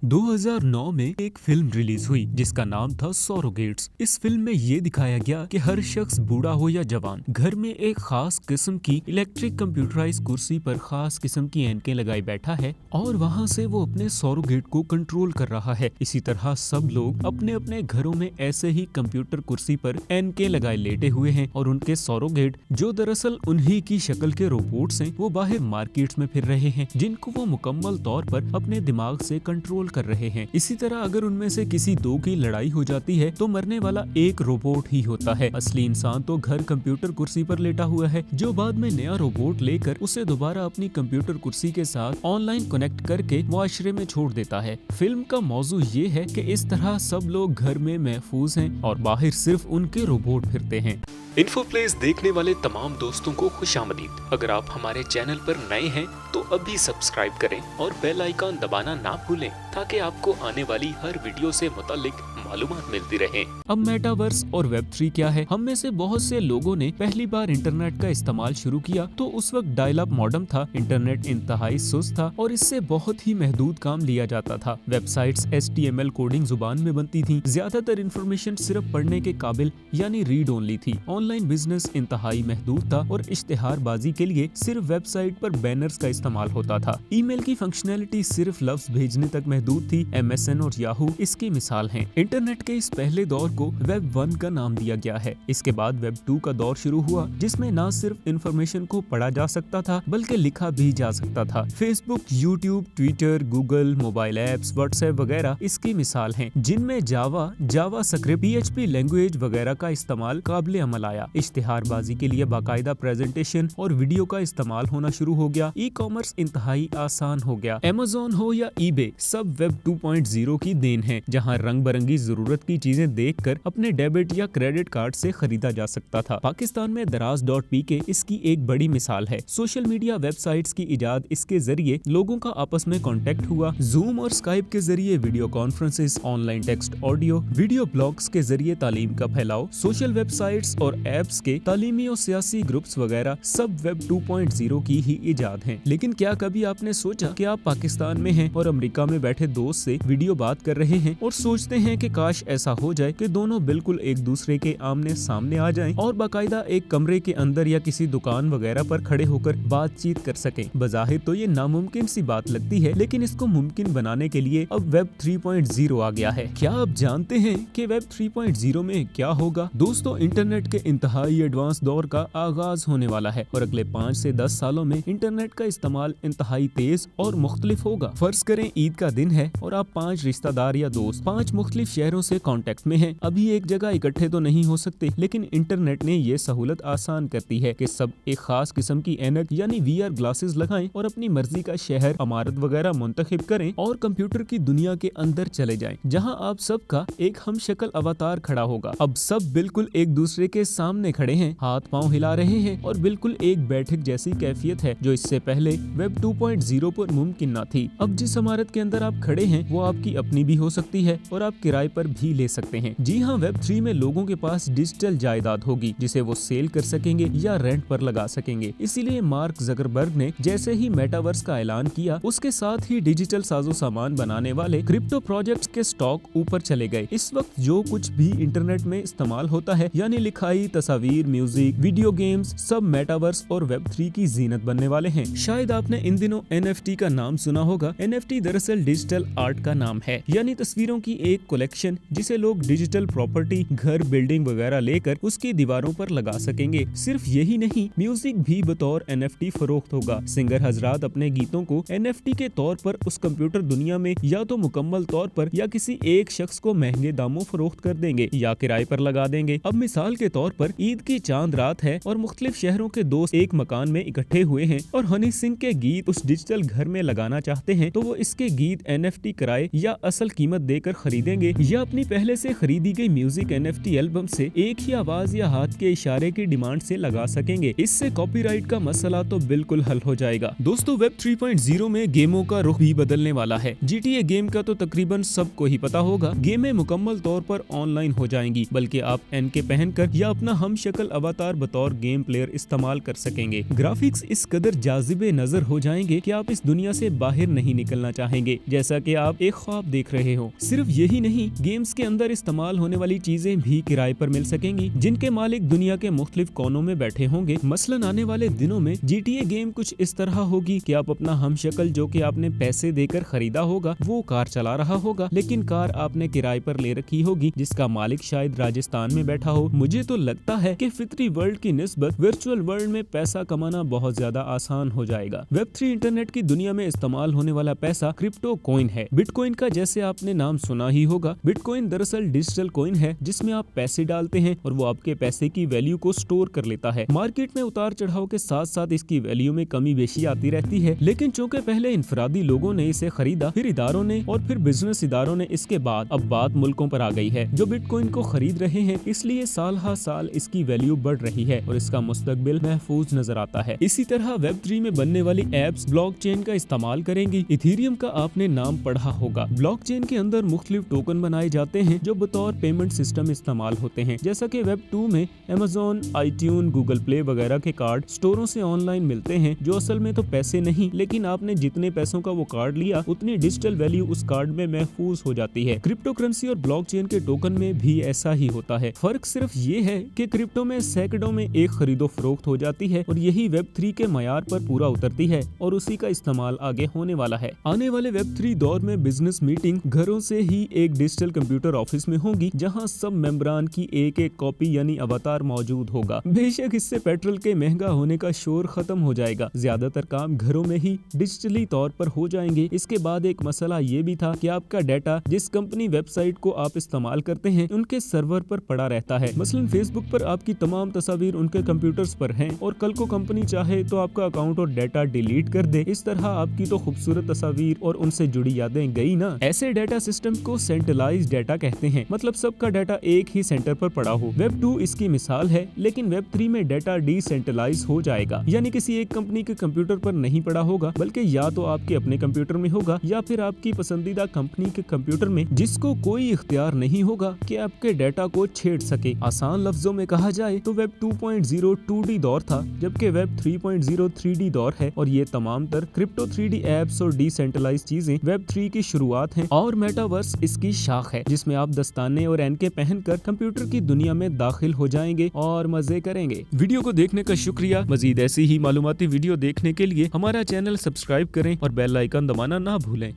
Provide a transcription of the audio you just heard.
2009 में एक film release हुई जिसका नाम था सरोगेट्स। इस फिल्म में ये दिखाया गया कि हर शख्स बूढ़ा हो या जवान घर में एक खास किस्म की इलेक्ट्रिक कंप्यूटराइज कुर्सी पर खास किस्म की ऐनकें लगाई बैठा है और वहाँ से वो अपने सरोगेट को कंट्रोल कर रहा है। इसी तरह सब लोग अपने अपने घरों में ऐसे ही कंप्यूटर कुर्सी पर ऐनकें लगाए लेटे हुए हैं और उनके सरोगेट जो दरअसल उन्हीं की शक्ल के रोबोट्स हैं वो बाहर मार्केट्स में फिर रहे हैं जिनको वो मुकम्मल तौर पर अपने दिमाग से कंट्रोल कर रहे हैं। इसी तरह अगर उनमें से किसी दो की लड़ाई हो जाती है तो मरने वाला एक रोबोट ही होता है। असली इंसान तो घर कंप्यूटर कुर्सी पर लेटा हुआ है जो बाद में नया रोबोट लेकर उसे दोबारा अपनी कंप्यूटर कुर्सी के साथ ऑनलाइन कनेक्ट करके मुआशरे में छोड़ देता है। फिल्म का मौजू ये है कि इस तरह सब लोग घर में महफूज हैं और बाहर सिर्फ उनके रोबोट फिरते हैं। इन्फोप्लेस देखने वाले तमाम दोस्तों को खुशामदीद। अगर आप हमारे चैनल पर नए हैं तो अभी सब्सक्राइब करें और बेल आइकॉन दबाना ना भूलें ताकि आपको आने वाली हर वीडियो से मुतालिक मालूमात मिलती रहे। अब मेटावर्स और वेब 3 क्या है? हम में से बहुत से लोगों ने पहली बार इंटरनेट का इस्तेमाल शुरू किया तो उस वक्त डायल अप मॉडेम था। इंटरनेट इंतहाई सुस्त था और इससे बहुत ही महदूद काम लिया जाता था। वेबसाइट्स HTML कोडिंग जुबान में बनती थी। ज्यादातर इंफॉर्मेशन सिर्फ पढ़ने के काबिल यानी रीड ओनली थी। ऑनलाइन बिजनेस इंतहाई महदूद था और इश्तिहारबाजी के लिए सिर्फ वेबसाइट पर बैनर्स का इस्तेमाल होता था। ईमेल की फंक्शनैलिटी सिर्फ लफ्ज भेजने तक महदूद थी। MSN और याहू इसकी मिसाल हैं। इंटरनेट के इस पहले दौर को वेब 1 का नाम दिया गया है। इसके बाद वेब 2 का दौर शुरू हुआ जिसमें न सिर्फ इंफॉर्मेशन को पढ़ा जा सकता था बल्कि लिखा भी जा सकता था। Facebook, YouTube, Twitter, Google, mobile apps, WhatsApp वगैरह इसकी मिसाल हैं जिनमें जावा स्क्रिप्ट, PHP लैंग्वेज वगैरह का इस्तेमाल काबिल अमल आया। इश्तिहारबाजी के लिए बाकायदा प्रेजेंटेशन और वीडियो का इस्तेमाल होना शुरू हो गया। ई-कॉमर्स इंतहाई आसान हो गया। Amazon हो या eBay सब वेब 2.0 की देन है जहां रंग बिरंगी जरूरत की चीजें देखकर अपने डेबिट या क्रेडिट कार्ड से खरीदा जा सकता था। पाकिस्तान में Daraz.pk इसकी एक बड़ी मिसाल है। सोशल मीडिया वेबसाइट्स की इजाद इसके जरिए लोगों का आपस में कांटेक्ट हुआ। जूम और स्काइप के जरिए video conferences, online text, audio, video blogs के जरिए तालीम का फैलाव, सोशल वेबसाइट्स और एप्स के तालीमी और सियासी ग्रुप्स वगैरह सब वेब 2.0 की ही इजाद हैं। लेकिन क्या कभी आपने सोचा कि आप पाकिस्तान में हैं और अमेरिका में बैठे दोस्त से वीडियो बात कर रहे हैं और सोचते हैं कि काश ऐसा हो जाए कि दोनों बिल्कुल एक दूसरे के आमने सामने आ जाएं और बाकायदा एक कमरे के अंदर या किसी दुकान वगैरह पर खड़े होकर बातचीत कर सकें। बज़ाहिर तो ये नामुमकिन सी बात लगती है लेकिन इसको मुमकिन बनाने के लिए अब वेब 3.0 आ गया है। क्या आप जानते हैं कि वेब 3.0 में क्या होगा? दोस्तों, इंटरनेट के इंतहाई एडवांस दौर का आगाज होने वाला है और अगले 5 से 10 सालों में इंटरनेट का इस्तेमाल इंतहाई तेज और मुख्तलिफ होगा। फर्ज करें ईद का दिन है और आप 5 रिश्तेदार या दोस्त 5 मुख्तलिफ शहरों से कांटेक्ट में हैं। अभी एक जगह इकट्ठे तो नहीं हो सकते लेकिन इंटरनेट ने ये सहूलत आसान करती है कि सब एक खास किस्म की ऐनक यानी VR ग्लासेस लगाएं और अपनी मर्जी का शहर, इमारत वगैरह मुंतखब करें और कंप्यूटर की दुनिया के अंदर चले जाएं जहां आप सबका एक हमशक्ल अवतार खड़ा होगा। अब सब बिल्कुल एक दूसरे के सामने खड़े हैं, हाथ पांव हिला रहे हैं और बिल्कुल एक बैठक जैसी कैफियत है जो इससे पहले वेब 2.0 पर मुमकिन न थी। अब जिस इमारत के अंदर आप खड़े हैं वो आपकी अपनी भी हो सकती है और आप किराए पर भी ले सकते हैं। जी हाँ, वेब 3 में लोगों के पास डिजिटल जायदाद होगी जिसे वो सेल कर सकेंगे या रेंट पर लगा सकेंगे। इसीलिए मार्क ज़करबर्ग ने जैसे ही मेटावर्स का ऐलान किया उसके साथ ही डिजिटल साजो सामान बनाने वाले क्रिप्टो प्रोजेक्ट्स के स्टॉक ऊपर चले गए। इस वक्त जो कुछ भी इंटरनेट में इस्तेमाल होता है यानी लिखाई, तस्वीर, म्यूजिक, वीडियो गेम्स सब मेटावर्स और वेब 3 की जीनत बनने वाले हैं। शायद आपने इन दिनों NFT का नाम सुना होगा। NFT दरअसल डिजिटल आर्ट का नाम है यानी तस्वीरों की एक कलेक्शन जिसे लोग डिजिटल प्रॉपर्टी, घर, बिल्डिंग वगैरह लेकर उसकी दीवारों पर लगा सकेंगे। सिर्फ यही नहीं, म्यूजिक भी बतौर NFT फरोख्त होगा। सिंगर हजरात अपने गीतों को NFT के तौर पर उस कंप्यूटर दुनिया में या तो मुकम्मल तौर पर या किसी एक शख्स को महंगे दामों फरोख्त कर देंगे या किराए पर लगा देंगे। अब मिसाल के तौर पर ईद की चांद रात है और मुख्तलिफ शहरों के दोस्त एक मकान में इकट्ठे हुए हैं और हनी सिंह के गीत उस डिजिटल घर में लगाना चाहते हैं तो वो इसके गीत NFT किराए या असल कीमत देकर खरीदेंगे या अपनी पहले से खरीदी गई म्यूजिक NFT एल्बम से एक ही आवाज या हाथ के इशारे की डिमांड से लगा सकेंगे। इससे कॉपीराइट का मसला तो बिल्कुल हल हो जाएगा। दोस्तों, वेब 3.0 में गेमों का रुख भी बदलने वाला है। GTA गेम का तो तकरीबन सबको ही पता होगा। गेमें मुकम्मल तौर पर ऑनलाइन हो जाएंगी बल्कि आप एनके पहनकर या अपना हमशक्ल अवतार बतौर गेम प्लेयर इस्तेमाल कर सकेंगे। ग्राफिक्स इस कदर जाजिबे नजर हो जाएंगे कि आप इस दुनिया से बाहर नहीं निकलना चाहेंगे। जैसा जैसा कि आप एक ख्वाब देख रहे हो। सिर्फ यही नहीं, गेम्स के अंदर इस्तेमाल होने वाली चीजें भी किराए पर मिल सकेंगी, जिनके मालिक दुनिया के मुख्तलिफ कोनों में बैठे होंगे। मसलन आने वाले दिनों में GTA गेम कुछ इस तरह होगी कि आप अपना हमशक्ल जो कि आपने पैसे देकर खरीदा होगा वो कार चला रहा होगा, लेकिन कार आपने किराए पर ले रखी होगी जिसका मालिक शायद राजस्थान में बैठा हो। मुझे तो लगता है कि फितरी वर्ल्ड की निस्बत वर्चुअल वर्ल्ड में पैसा कमाना बहुत ज्यादा आसान हो जाएगा। Web3 इंटरनेट की दुनिया में इस्तेमाल होने वाला पैसा क्रिप्टो कॉइन है। बिटकॉइन का जैसे आपने नाम सुना ही होगा। बिटकॉइन दरअसल डिजिटल कॉइन है जिसमें आप पैसे डालते हैं और वो आपके पैसे की वैल्यू को स्टोर कर लेता है। मार्केट में उतार चढ़ाव के साथ साथ इसकी वैल्यू में कमी बेशी आती रहती है, लेकिन चूंकि पहले इनफरादी लोगों ने इसे खरीदा, फिर इदारों ने और फिर बिजनेस इदारों ने, इसके बाद अब बात मुल्कों पर आ गई है जो बिटकॉइन को खरीद रहे हैं, इसलिए साल हर साल इसकी वैल्यू बढ़ रही है और इसका मुस्तकबिल महफूज नजर आता है। इसी तरह Web3 में बनने वाली एप्स ब्लॉकचेन का इस्तेमाल करेंगी। इथेरियम का आपने नाम पढ़ा होगा। ब्लॉकचेन के अंदर मुख्तलिफ टोकन बनाए जाते हैं जो बतौर पेमेंट सिस्टम इस्तेमाल होते हैं, जैसा कि Web2 में Amazon, iTunes, Google Play वगैरह के कार्ड स्टोरों से ऑनलाइन मिलते हैं, जो असल में तो पैसे नहीं, लेकिन आपने जितने पैसों का वो कार्ड लिया उतनी डिजिटल वैल्यू उस कार्ड में महफूज हो जाती है। क्रिप्टो करेंसी और ब्लॉकचेन के टोकन में भी ऐसा ही होता है। फर्क सिर्फ ये है कि क्रिप्टो में सैकड़ों में एक खरीदो फरोख्त हो जाती है और यही Web3 के मयार पर पूरा उतरती है और उसी का इस्तेमाल आगे होने वाला है। आने वाले Web3 दौर में बिजनेस मीटिंग घरों से ही एक डिजिटल कंप्यूटर ऑफिस में होगी, जहां सब मेंबरान की एक एक कॉपी यानी अवतार मौजूद होगा। बेशक इससे पेट्रोल के महंगा होने का शोर खत्म हो जाएगा। ज्यादातर काम घरों में ही डिजिटली तौर पर हो जाएंगे। इसके बाद एक मसला ये भी था कि आपका डाटा जिस कंपनी वेबसाइट को आप इस्तेमाल करते हैं उनके सर्वर पर पड़ा रहता है। मसलन फेसबुक पर आपकी तमाम तस्वीर उनके कंप्यूटर्स पर हैं और कल को कंपनी चाहे तो आपका अकाउंट और डाटा डिलीट कर दे। इस तरह आपकी तो खूबसूरत तस्वीर और उनसे जुड़ी यादें गई ना। ऐसे डाटा सिस्टम को सेंट्रलाइज्ड डाटा कहते हैं, मतलब सबका डाटा एक ही सेंटर पर पड़ा हो। Web2 इसकी मिसाल है, लेकिन Web3 में डाटा डिसेंट्रलाइज हो जाएगा, यानी किसी एक कंपनी के कंप्यूटर पर नहीं पड़ा होगा, बल्कि या तो आपके अपने कंप्यूटर में होगा या फिर आपकी पसंदीदा कंपनी के कंप्यूटर में, जिसको कोई इख्तियार नहीं होगा कि आपके डाटा को छेड़ सके। आसान लफ्जों में कहा जाए तो Web 2.0 2D दौर था, जबकि Web 3.0 3D दौर है और ये तमाम तर क्रिप्टो 3D एप्स और डिसेंट्रलाइज चीजें Web 3 की शुरुआत है और मेटावर्स इसकी शाख है, जिसमें आप दस्ताने और एनके पहनकर कंप्यूटर की दुनिया में दाखिल हो जाएंगे और मजे करेंगे। वीडियो को देखने का शुक्रिया। मजीद ऐसी ही मालूमाती वीडियो देखने के लिए हमारा चैनल सब्सक्राइब करें और बेल आइकन दबाना ना भूलें।